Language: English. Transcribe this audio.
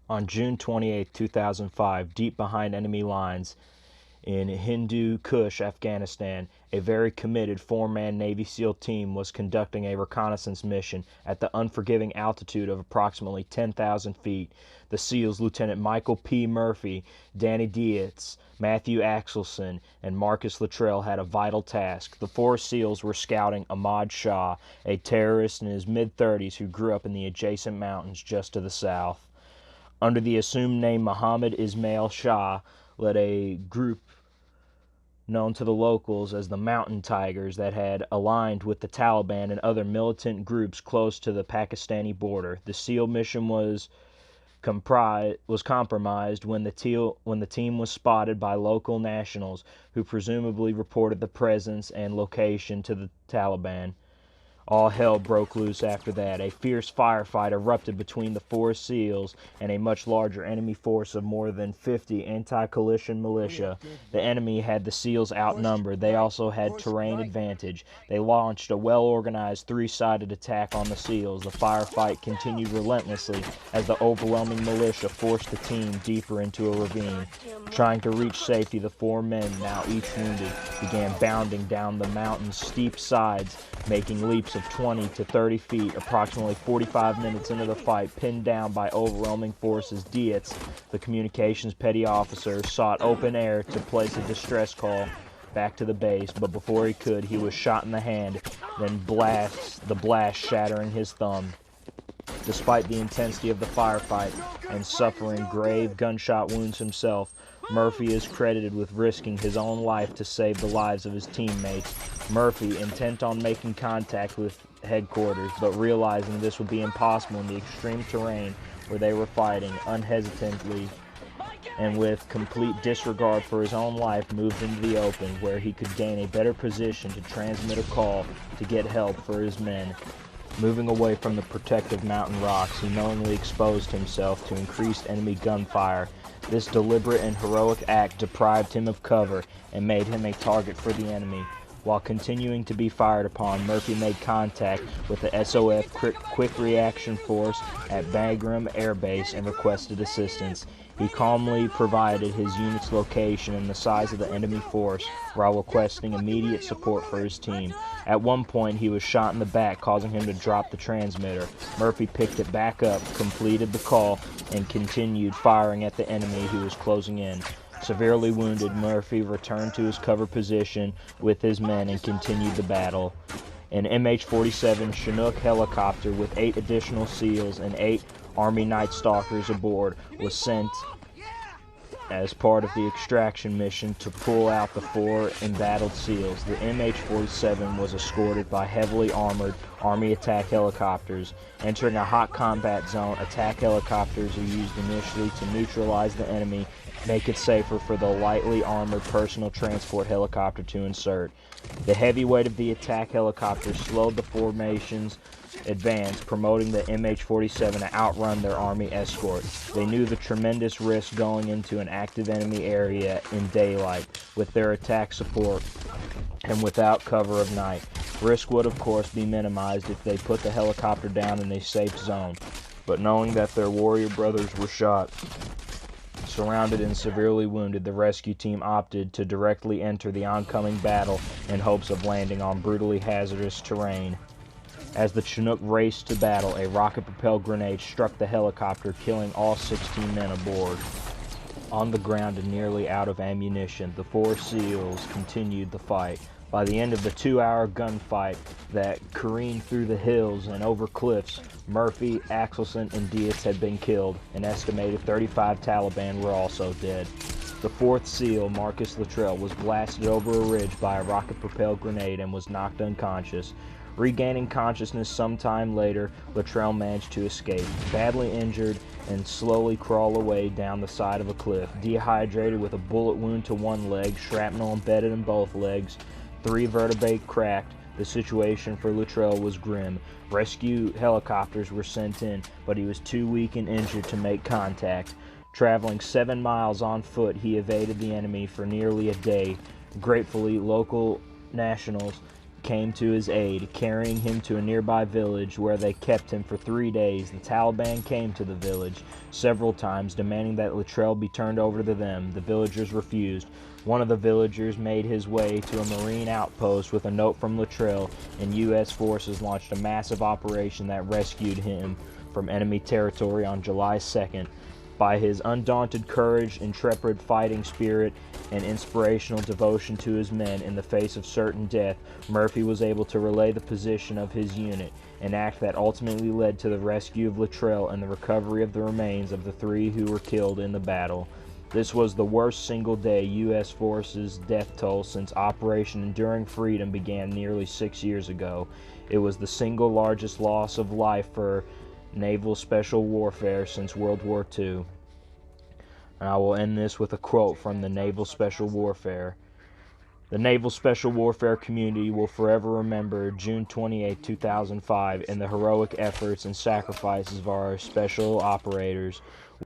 On June 28, 2005, deep behind enemy lines in Hindu Kush, Afghanistan, a very committed four-man Navy SEAL team was conducting a reconnaissance mission at the unforgiving altitude of approximately 10,000 feet. The SEALs, Lieutenant Michael P. Murphy, Danny Dietz, Matthew Axelson, and Marcus Luttrell had a vital task. The four SEALs were scouting Ahmad Shah, a terrorist in his mid-30s who grew up in the adjacent mountains just to the south. Under the assumed name Muhammad Ismail Shah, led a group known to the locals as the Mountain Tigers that had aligned with the Taliban and other militant groups close to the Pakistani border. The SEAL mission was compromised when the team was spotted by local nationals who presumably reported the presence and location to the Taliban. All hell broke loose after that. A fierce firefight erupted between the four SEALs and a much larger enemy force of more than 50 anti-coalition militia. The enemy had the SEALs outnumbered. They also had terrain advantage. They launched a well-organized three-sided attack on the SEALs. The firefight continued relentlessly as the overwhelming militia forced the team deeper into a ravine. Trying to reach safety, the four men, now each wounded, began bounding down the mountain's steep sides, making leaps of 20 to 30 feet. Approximately 45 minutes into the fight, pinned down by overwhelming forces, Dietz, the communications petty officer, sought open air to place a distress call back to the base, but before he could, he was shot in the hand, then the blast shattering his thumb. Despite the intensity of the firefight and suffering grave gunshot wounds himself, Murphy is credited with risking his own life to save the lives of his teammates. Murphy, intent on making contact with headquarters, but realizing this would be impossible in the extreme terrain where they were fighting, unhesitantly and with complete disregard for his own life, moved into the open, where he could gain a better position to transmit a call to get help for his men. Moving away from the protective mountain rocks, he knowingly exposed himself to increased enemy gunfire. This deliberate and heroic act deprived him of cover and made him a target for the enemy. While continuing to be fired upon, Murphy made contact with the SOF Quick Reaction Force at Bagram Air Base and requested assistance. He calmly provided his unit's location and the size of the enemy force while requesting immediate support for his team. At one point, he was shot in the back, causing him to drop the transmitter. Murphy picked it back up, completed the call, and continued firing at the enemy who was closing in. Severely wounded, Murphy returned to his cover position with his men and continued the battle. An MH-47 Chinook helicopter with 8 additional SEALs and 8 Army Night Stalkers aboard was sent as part of the extraction mission to pull out the 4 embattled SEALs. The MH-47 was escorted by heavily armored Army attack helicopters. Entering a hot combat zone, attack helicopters are used initially to neutralize the enemy, make it safer for the lightly armored personal transport helicopter to insert. The heavy weight of the attack helicopters slowed the formation's advance, promoting the MH-47 to outrun their Army escort. They knew the tremendous risk going into an active enemy area in daylight, with their attack support and without cover of night. Risk would of course be minimized if they put the helicopter down in a safe zone, but knowing that their warrior brothers were shot, surrounded and severely wounded, the rescue team opted to directly enter the oncoming battle in hopes of landing on brutally hazardous terrain. As the Chinook raced to battle, a rocket-propelled grenade struck the helicopter, killing all 16 men aboard. On the ground and nearly out of ammunition, the 4 SEALs continued the fight. By the end of the 2-hour gunfight that careened through the hills and over cliffs, Murphy, Axelson, and Dietz had been killed. An estimated 35 Taliban were also dead. The 4th SEAL, Marcus Luttrell, was blasted over a ridge by a rocket-propelled grenade and was knocked unconscious. Regaining consciousness sometime later, Luttrell managed to escape, badly injured, and slowly crawl away down the side of a cliff. Dehydrated with a bullet wound to one leg, shrapnel embedded in both legs, 3 vertebrae cracked, the situation for Luttrell was grim. Rescue helicopters were sent in, but he was too weak and injured to make contact. Traveling 7 miles on foot, he evaded the enemy for nearly a day. Gratefully, local nationals came to his aid, carrying him to a nearby village where they kept him for 3 days. The Taliban came to the village several times, demanding that Luttrell be turned over to them. The villagers refused. One of the villagers made his way to a Marine outpost with a note from Luttrell, and U.S. forces launched a massive operation that rescued him from enemy territory on July 2nd. By his undaunted courage, intrepid fighting spirit, and inspirational devotion to his men in the face of certain death, Murphy was able to relay the position of his unit, an act that ultimately led to the rescue of Luttrell and the recovery of the remains of the 3 who were killed in the battle. This was the worst single-day U.S. forces death toll since Operation Enduring Freedom began nearly 6 years ago. It was the single largest loss of life for naval special warfare since World War II. And I will end this with a quote from the Naval Special Warfare. The Naval Special Warfare community will forever remember June 28, 2005, and the heroic efforts and sacrifices of our special operators.